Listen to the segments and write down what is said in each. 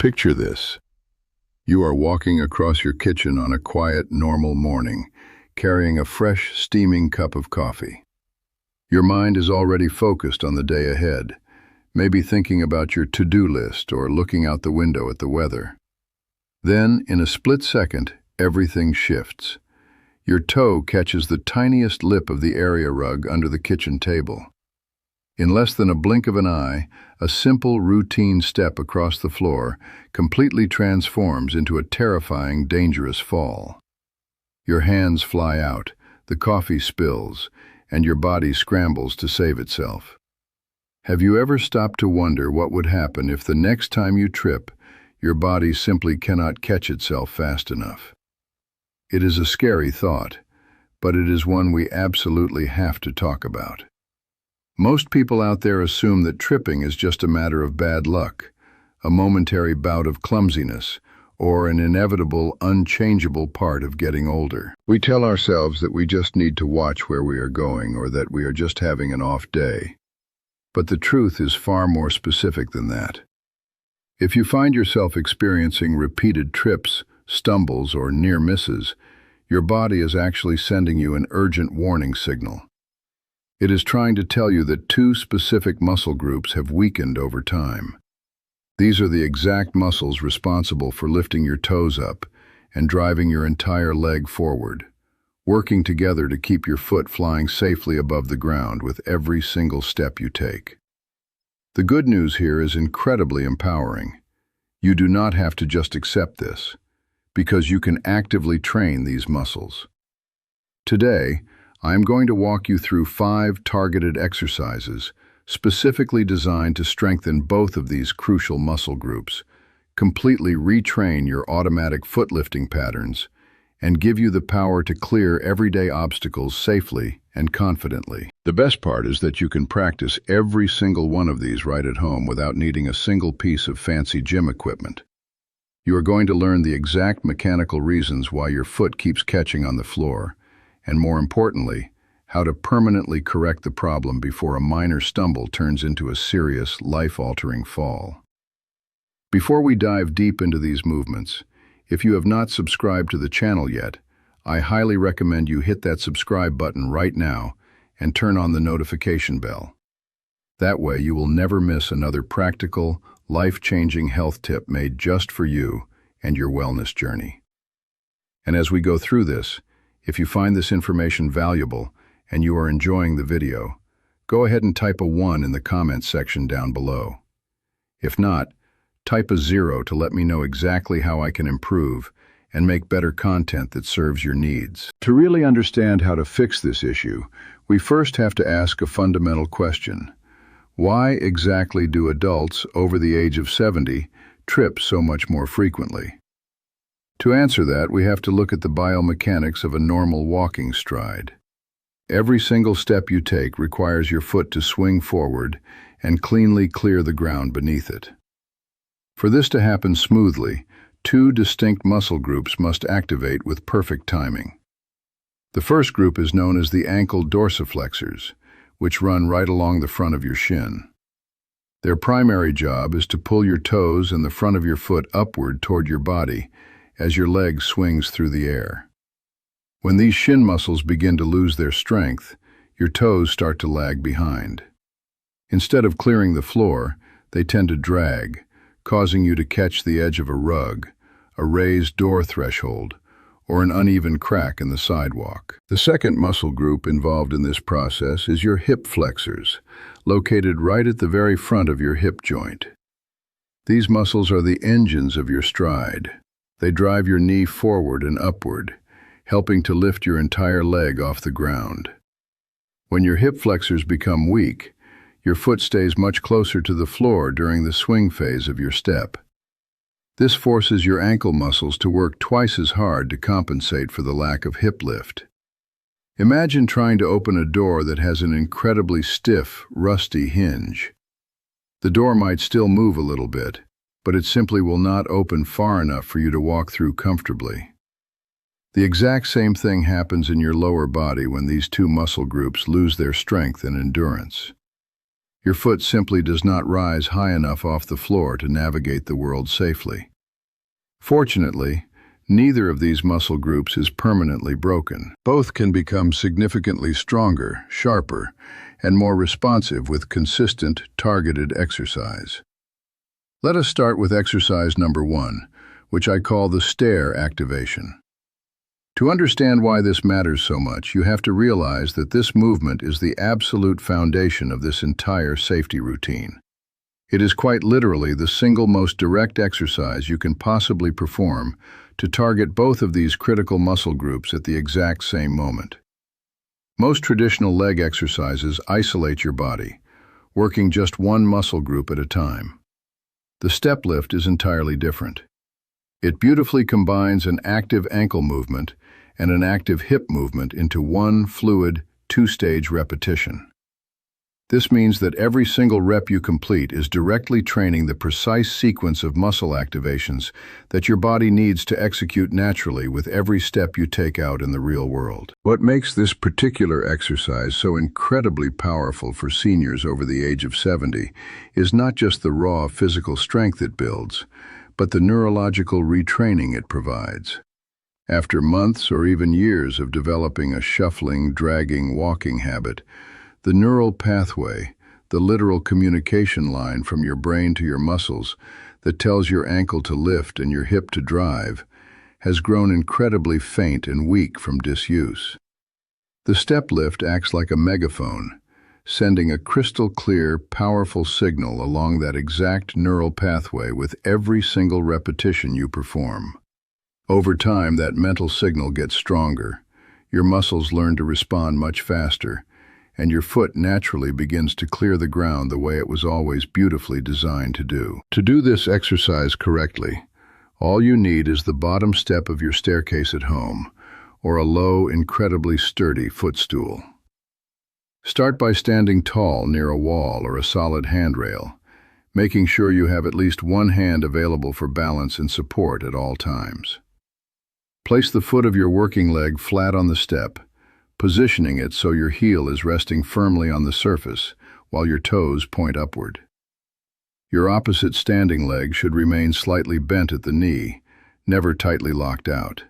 Picture this. You are walking across your kitchen on a quiet, normal morning, carrying a fresh, steaming cup of coffee. Your mind is already focused on the day ahead, maybe thinking about your to-do list or looking out the window at the weather. Then, in a split second, everything shifts. Your toe catches the tiniest lip of the area rug under the kitchen table. In less than a blink of an eye, a simple, routine step across the floor completely transforms into a terrifying, dangerous fall. Your hands fly out, the coffee spills, and your body scrambles to save itself. Have you ever stopped to wonder what would happen if the next time you trip, your body simply cannot catch itself fast enough? It is a scary thought, but it is one we absolutely have to talk about. Most people out there assume that tripping is just a matter of bad luck, a momentary bout of clumsiness, or an inevitable, unchangeable part of getting older. We tell ourselves that we just need to watch where we are going or that we are just having an off day. But the truth is far more specific than that. If you find yourself experiencing repeated trips, stumbles, or near misses, your body is actually sending you an urgent warning signal. It is trying to tell you that two specific muscle groups have weakened over time. These are the exact muscles responsible for lifting your toes up and driving your entire leg forward, working together to keep your foot flying safely above the ground with every single step you take. The good news here is incredibly empowering. You do not have to just accept this, because you can actively train these muscles. Today, I am going to walk you through 5 targeted exercises specifically designed to strengthen both of these crucial muscle groups, completely retrain your automatic foot lifting patterns, and give you the power to clear everyday obstacles safely and confidently. The best part is that you can practice every single one of these right at home without needing a single piece of fancy gym equipment. You are going to learn the exact mechanical reasons why your foot keeps catching on the floor, and more importantly, how to permanently correct the problem before a minor stumble turns into a serious, life-altering fall. Before we dive deep into these movements, if you have not subscribed to the channel yet, I highly recommend you hit that subscribe button right now and turn on the notification bell. That way you will never miss another practical, life-changing health tip made just for you and your wellness journey. And as we go through this, if you find this information valuable and you are enjoying the video, go ahead and type a 1 in the comments section down below. If not, type a 0 to let me know exactly how I can improve and make better content that serves your needs. To really understand how to fix this issue, we first have to ask a fundamental question. Why exactly do adults over the age of 70 trip so much more frequently? To answer that, we have to look at the biomechanics of a normal walking stride. Every single step you take requires your foot to swing forward and cleanly clear the ground beneath it. For this to happen smoothly, 2 distinct muscle groups must activate with perfect timing. The first group is known as the ankle dorsiflexors, which run right along the front of your shin. Their primary job is to pull your toes and the front of your foot upward toward your body as your leg swings through the air. When these shin muscles begin to lose their strength, your toes start to lag behind. Instead of clearing the floor, they tend to drag, causing you to catch the edge of a rug, a raised door threshold, or an uneven crack in the sidewalk. The second muscle group involved in this process is your hip flexors, located right at the very front of your hip joint. These muscles are the engines of your stride. They drive your knee forward and upward, helping to lift your entire leg off the ground. When your hip flexors become weak, your foot stays much closer to the floor during the swing phase of your step. This forces your ankle muscles to work twice as hard to compensate for the lack of hip lift. Imagine trying to open a door that has an incredibly stiff, rusty hinge. The door might still move a little bit, but it simply will not open far enough for you to walk through comfortably. The exact same thing happens in your lower body when these 2 muscle groups lose their strength and endurance. Your foot simply does not rise high enough off the floor to navigate the world safely. Fortunately, neither of these muscle groups is permanently broken. Both can become significantly stronger, sharper, and more responsive with consistent, targeted exercise. Let us start with exercise number 1, which I call the stair activation. To understand why this matters so much, you have to realize that this movement is the absolute foundation of this entire safety routine. It is quite literally the single most direct exercise you can possibly perform to target both of these critical muscle groups at the exact same moment. Most traditional leg exercises isolate your body, working just one muscle group at a time. The step lift is entirely different. It beautifully combines an active ankle movement and an active hip movement into one fluid, two-stage repetition. This means that every single rep you complete is directly training the precise sequence of muscle activations that your body needs to execute naturally with every step you take out in the real world. What makes this particular exercise so incredibly powerful for seniors over the age of 70 is not just the raw physical strength it builds, but the neurological retraining it provides. After months or even years of developing a shuffling, dragging, walking habit, the neural pathway, the literal communication line from your brain to your muscles that tells your ankle to lift and your hip to drive, has grown incredibly faint and weak from disuse. The step lift acts like a megaphone, sending a crystal clear, powerful signal along that exact neural pathway with every single repetition you perform. Over time, that mental signal gets stronger, your muscles learn to respond much faster, and your foot naturally begins to clear the ground the way it was always beautifully designed to do. To do this exercise correctly, all you need is the bottom step of your staircase at home, or a low, incredibly sturdy footstool. Start by standing tall near a wall or a solid handrail, making sure you have at least one hand available for balance and support at all times. Place the foot of your working leg flat on the step, positioning it so your heel is resting firmly on the surface while your toes point upward. Your opposite standing leg should remain slightly bent at the knee, never tightly locked out.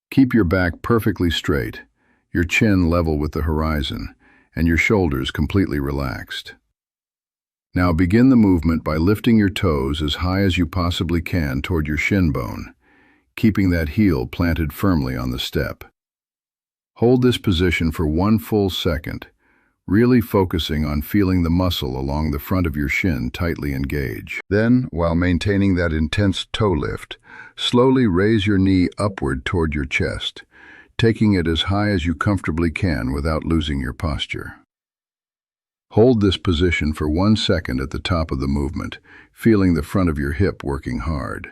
Keep your back perfectly straight, your chin level with the horizon, and your shoulders completely relaxed. Now begin the movement by lifting your toes as high as you possibly can toward your shin bone, keeping that heel planted firmly on the step. Hold this position for 1 full second, really focusing on feeling the muscle along the front of your shin tightly engage. Then, while maintaining that intense toe lift, slowly raise your knee upward toward your chest, taking it as high as you comfortably can without losing your posture. Hold this position for 1 second at the top of the movement, feeling the front of your hip working hard.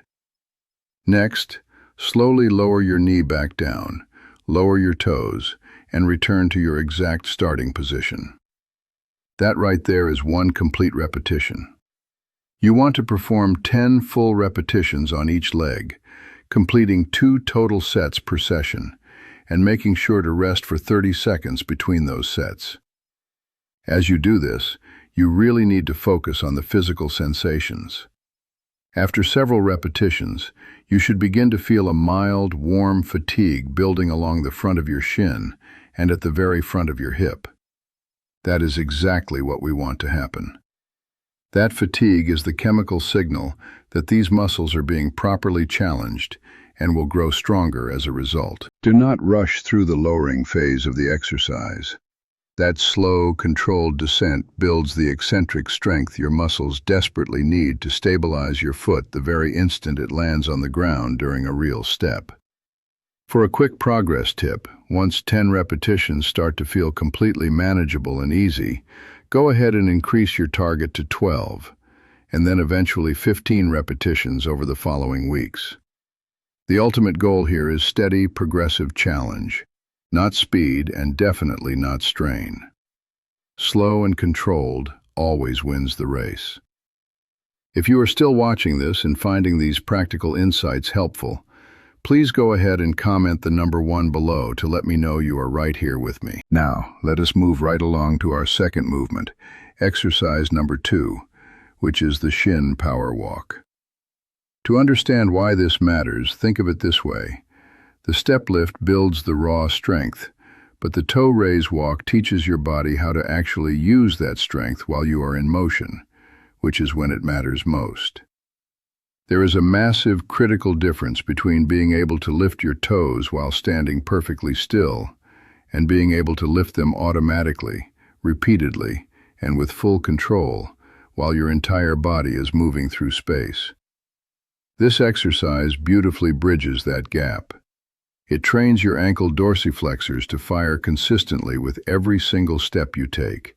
Next, slowly lower your knee back down, lower your toes, and return to your exact starting position. That right there is 1 complete repetition. You want to perform 10 full repetitions on each leg, completing 2 total sets per session, and making sure to rest for 30 seconds between those sets. As you do this, you really need to focus on the physical sensations. After several repetitions, you should begin to feel a mild, warm fatigue building along the front of your shin and at the very front of your hip. That is exactly what we want to happen. That fatigue is the chemical signal that these muscles are being properly challenged and will grow stronger as a result. Do not rush through the lowering phase of the exercise. That slow, controlled descent builds the eccentric strength your muscles desperately need to stabilize your foot the very instant it lands on the ground during a real step. For a quick progress tip, once 10 repetitions start to feel completely manageable and easy, go ahead and increase your target to 12, and then eventually 15 repetitions over the following weeks. The ultimate goal here is steady, progressive challenge. Not speed and definitely not strain. Slow and controlled always wins the race. If you are still watching this and finding these practical insights helpful, please go ahead and comment the number 1 below to let me know you are right here with me. Now, let us move right along to our second movement, exercise number 2, which is the shin power walk. To understand why this matters, think of it this way. The step lift builds the raw strength, but the toe raise walk teaches your body how to actually use that strength while you are in motion, which is when it matters most. There is a massive critical difference between being able to lift your toes while standing perfectly still and being able to lift them automatically, repeatedly, and with full control while your entire body is moving through space. This exercise beautifully bridges that gap. It trains your ankle dorsiflexors to fire consistently with every single step you take,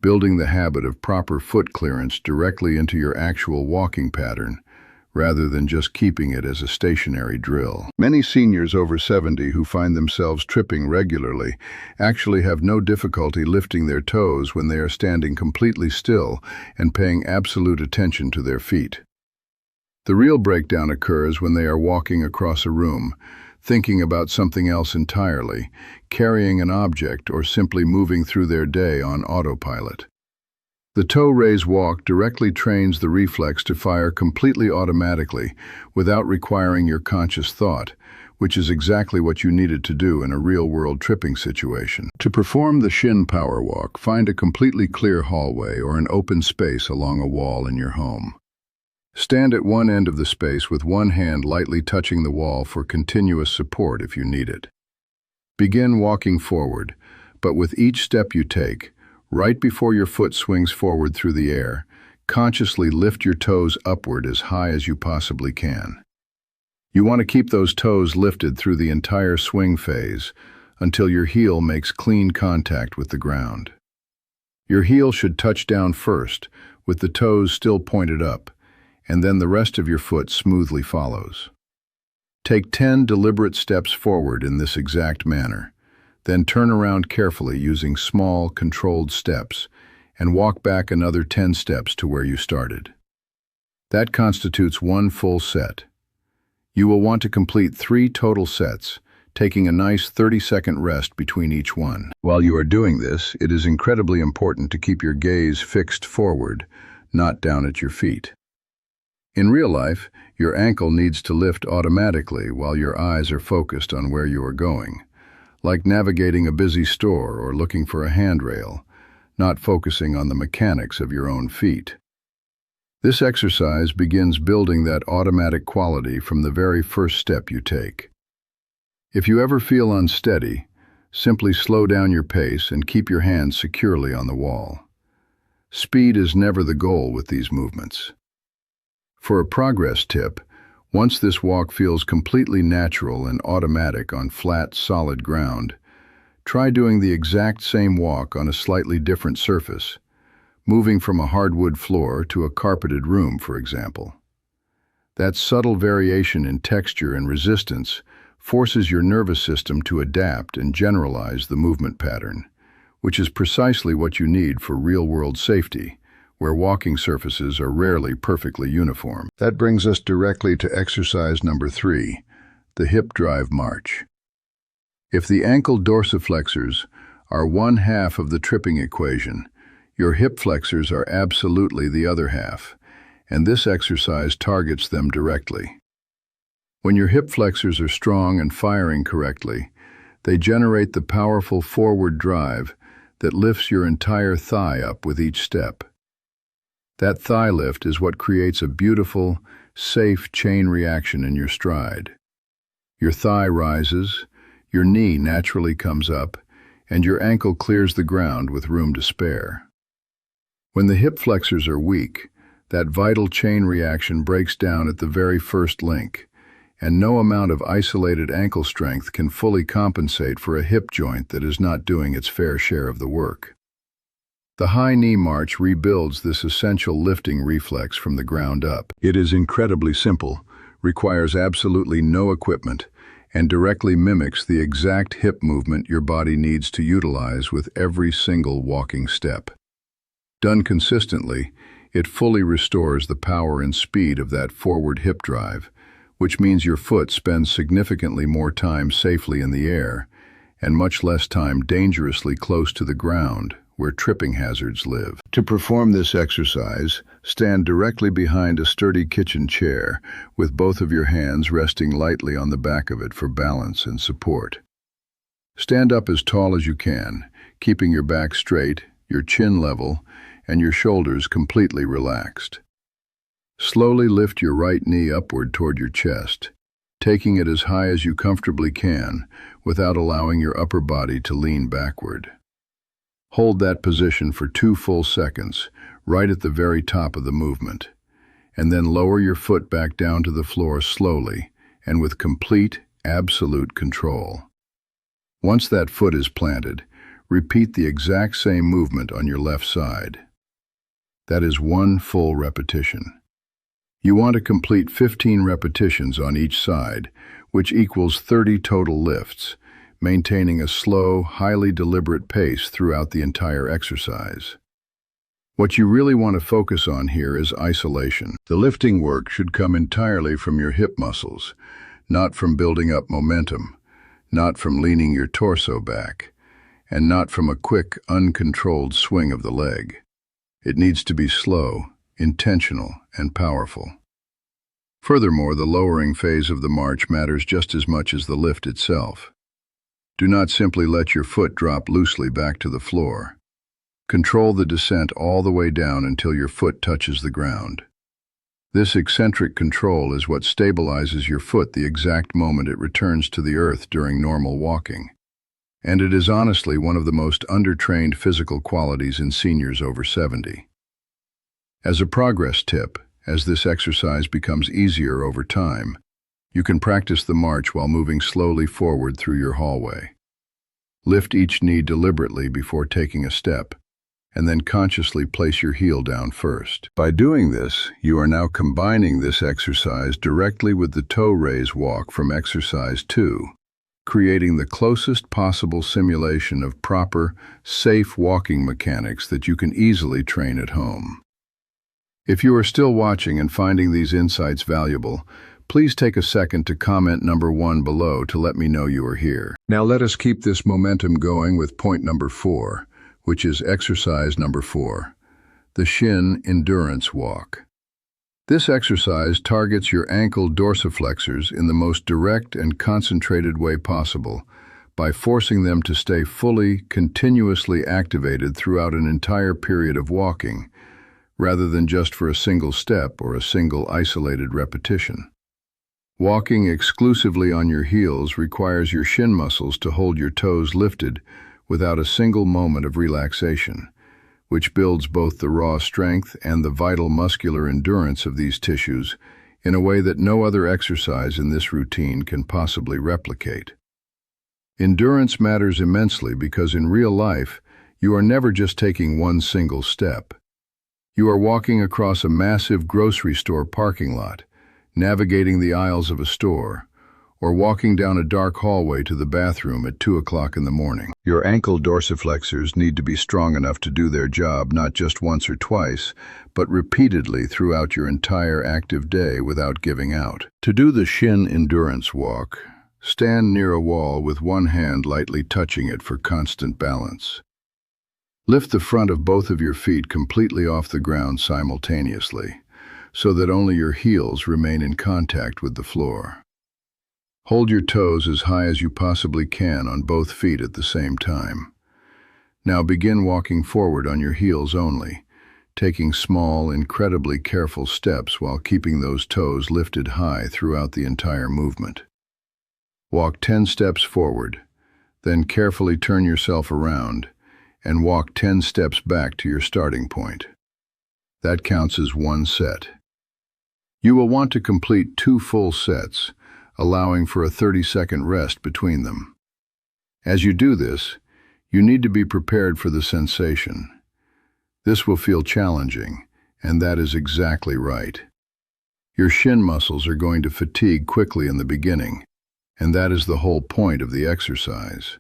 building the habit of proper foot clearance directly into your actual walking pattern, rather than just keeping it as a stationary drill. Many seniors over 70 who find themselves tripping regularly actually have no difficulty lifting their toes when they are standing completely still and paying absolute attention to their feet. The real breakdown occurs when they are walking across a room, thinking about something else entirely, carrying an object, or simply moving through their day on autopilot. The toe raise walk directly trains the reflex to fire completely automatically without requiring your conscious thought, which is exactly what you needed to do in a real-world tripping situation. To perform the shin power walk, find a completely clear hallway or an open space along a wall in your home. Stand at one end of the space with one hand lightly touching the wall for continuous support if you need it. Begin walking forward, but with each step you take, right before your foot swings forward through the air, consciously lift your toes upward as high as you possibly can. You want to keep those toes lifted through the entire swing phase until your heel makes clean contact with the ground. Your heel should touch down first, with the toes still pointed up, and then the rest of your foot smoothly follows. Take 10 deliberate steps forward in this exact manner, then turn around carefully using small, controlled steps, and walk back another 10 steps to where you started. That constitutes one full set. You will want to complete 3 total sets, taking a nice 30-second rest between each one. While you are doing this, it is incredibly important to keep your gaze fixed forward, not down at your feet. In real life, your ankle needs to lift automatically while your eyes are focused on where you are going, like navigating a busy store or looking for a handrail, not focusing on the mechanics of your own feet. This exercise begins building that automatic quality from the very first step you take. If you ever feel unsteady, simply slow down your pace and keep your hands securely on the wall. Speed is never the goal with these movements. For a progress tip, once this walk feels completely natural and automatic on flat, solid ground, try doing the exact same walk on a slightly different surface, moving from a hardwood floor to a carpeted room, for example. That subtle variation in texture and resistance forces your nervous system to adapt and generalize the movement pattern, which is precisely what you need for real-world safety, where walking surfaces are rarely perfectly uniform. That brings us directly to exercise number 3, the hip drive march. If the ankle dorsiflexors are one half of the tripping equation, your hip flexors are absolutely the other half, and this exercise targets them directly. When your hip flexors are strong and firing correctly, they generate the powerful forward drive that lifts your entire thigh up with each step. That thigh lift is what creates a beautiful, safe chain reaction in your stride. Your thigh rises, your knee naturally comes up, and your ankle clears the ground with room to spare. When the hip flexors are weak, that vital chain reaction breaks down at the very first link, and no amount of isolated ankle strength can fully compensate for a hip joint that is not doing its fair share of the work. The high knee march rebuilds this essential lifting reflex from the ground up. It is incredibly simple, requires absolutely no equipment, and directly mimics the exact hip movement your body needs to utilize with every single walking step. Done consistently, it fully restores the power and speed of that forward hip drive, which means your foot spends significantly more time safely in the air and much less time dangerously close to the ground where tripping hazards live. To perform this exercise, stand directly behind a sturdy kitchen chair with both of your hands resting lightly on the back of it for balance and support. Stand up as tall as you can, keeping your back straight, your chin level, and your shoulders completely relaxed. Slowly lift your right knee upward toward your chest, taking it as high as you comfortably can without allowing your upper body to lean backward. Hold that position for 2 full seconds, right at the very top of the movement, and then lower your foot back down to the floor slowly and with complete, absolute control. Once that foot is planted, repeat the exact same movement on your left side. That is 1 full repetition. You want to complete 15 repetitions on each side, which equals 30 total lifts, maintaining a slow, highly deliberate pace throughout the entire exercise. What you really want to focus on here is isolation. The lifting work should come entirely from your hip muscles, not from building up momentum, not from leaning your torso back, and not from a quick, uncontrolled swing of the leg. It needs to be slow, intentional, and powerful. Furthermore, the lowering phase of the march matters just as much as the lift itself. Do not simply let your foot drop loosely back to the floor. Control the descent all the way down until your foot touches the ground. This eccentric control is what stabilizes your foot the exact moment it returns to the earth during normal walking. And it is honestly one of the most undertrained physical qualities in seniors over 70. As a progress tip, as this exercise becomes easier over time, you can practice the march while moving slowly forward through your hallway. Lift each knee deliberately before taking a step, and then consciously place your heel down first. By doing this, you are now combining this exercise directly with the toe raise walk from exercise 2, creating the closest possible simulation of proper, safe walking mechanics that you can easily train at home. If you are still watching and finding these insights valuable, please take a second to comment number 1 below to let me know you are here. Now let us keep this momentum going with point number 4, which is exercise number 4, the Shin Endurance Walk. This exercise targets your ankle dorsiflexors in the most direct and concentrated way possible by forcing them to stay fully, continuously activated throughout an entire period of walking, rather than just for a single step or a single isolated repetition. Walking exclusively on your heels requires your shin muscles to hold your toes lifted without a single moment of relaxation, which builds both the raw strength and the vital muscular endurance of these tissues in a way that no other exercise in this routine can possibly replicate. Endurance matters immensely because in real life, you are never just taking one single step. You are walking across a massive grocery store parking lot, navigating the aisles of a store, or walking down a dark hallway to the bathroom at 2 o'clock in the morning. Your ankle dorsiflexors need to be strong enough to do their job not just once or twice, but repeatedly throughout your entire active day without giving out. To do the Shin Endurance Walk, stand near a wall with one hand lightly touching it for constant balance. Lift the front of both of your feet completely off the ground simultaneously, so that only your heels remain in contact with the floor. Hold your toes as high as you possibly can on both feet at the same time. Now begin walking forward on your heels only, taking small, incredibly careful steps while keeping those toes lifted high throughout the entire movement. Walk 10 steps forward, then carefully turn yourself around and walk 10 steps back to your starting point. That counts as 1 set. You will want to complete 2 full sets, allowing for a 30-second rest between them. As you do this, you need to be prepared for the sensation. This will feel challenging, and that is exactly right. Your shin muscles are going to fatigue quickly in the beginning, and that is the whole point of the exercise.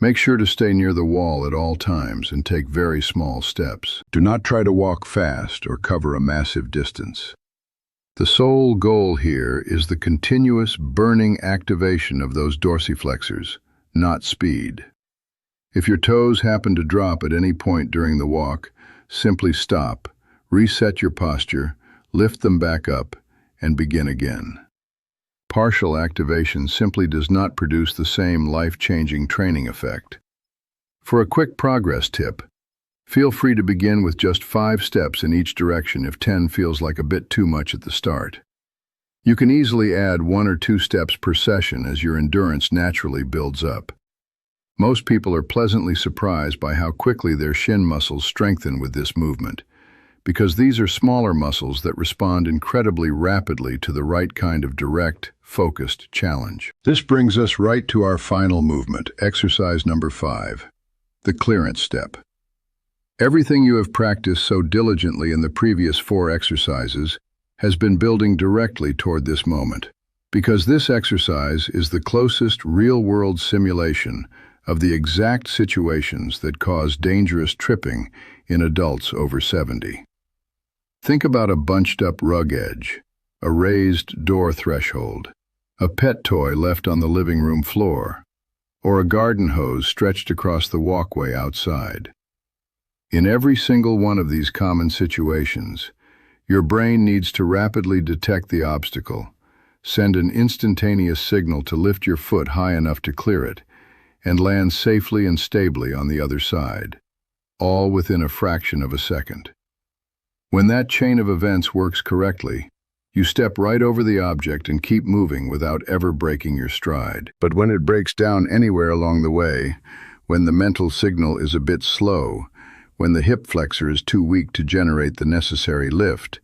Make sure to stay near the wall at all times and take very small steps. Do not try to walk fast or cover a massive distance. The sole goal here is the continuous burning activation of those dorsiflexors, not speed. If your toes happen to drop at any point during the walk, simply stop, reset your posture, lift them back up, and begin again. Partial activation simply does not produce the same life-changing training effect. For a quick progress tip, feel free to begin with just 5 steps in each direction if 10 feels like a bit too much at the start. You can easily add 1 or 2 steps per session as your endurance naturally builds up. Most people are pleasantly surprised by how quickly their shin muscles strengthen with this movement, because these are smaller muscles that respond incredibly rapidly to the right kind of direct, focused challenge. This brings us right to our final movement, exercise number 5, the clearance step. Everything you have practiced so diligently in the previous 4 exercises has been building directly toward this moment, because this exercise is the closest real-world simulation of the exact situations that cause dangerous tripping in adults over 70. Think about a bunched-up rug edge, a raised door threshold, a pet toy left on the living room floor, or a garden hose stretched across the walkway outside. In every single one of these common situations, your brain needs to rapidly detect the obstacle, send an instantaneous signal to lift your foot high enough to clear it, and land safely and stably on the other side, all within a fraction of a second. When that chain of events works correctly, you step right over the object and keep moving without ever breaking your stride. But when it breaks down anywhere along the way, when the mental signal is a bit slow, when the hip flexor is too weak to generate the necessary lift,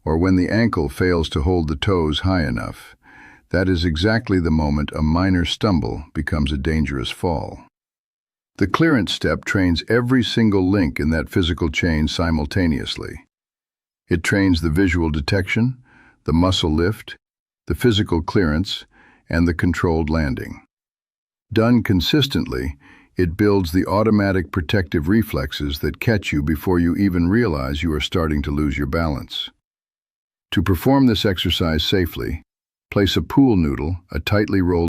or when the ankle fails to hold the toes high enough, that is exactly the moment a minor stumble becomes a dangerous fall. The clearance step trains every single link in that physical chain simultaneously. It trains the visual detection, the muscle lift, the physical clearance, and the controlled landing. Done consistently, it builds the automatic protective reflexes that catch you before you even realize you are starting to lose your balance. To perform this exercise safely, place a pool noodle, a tightly rolled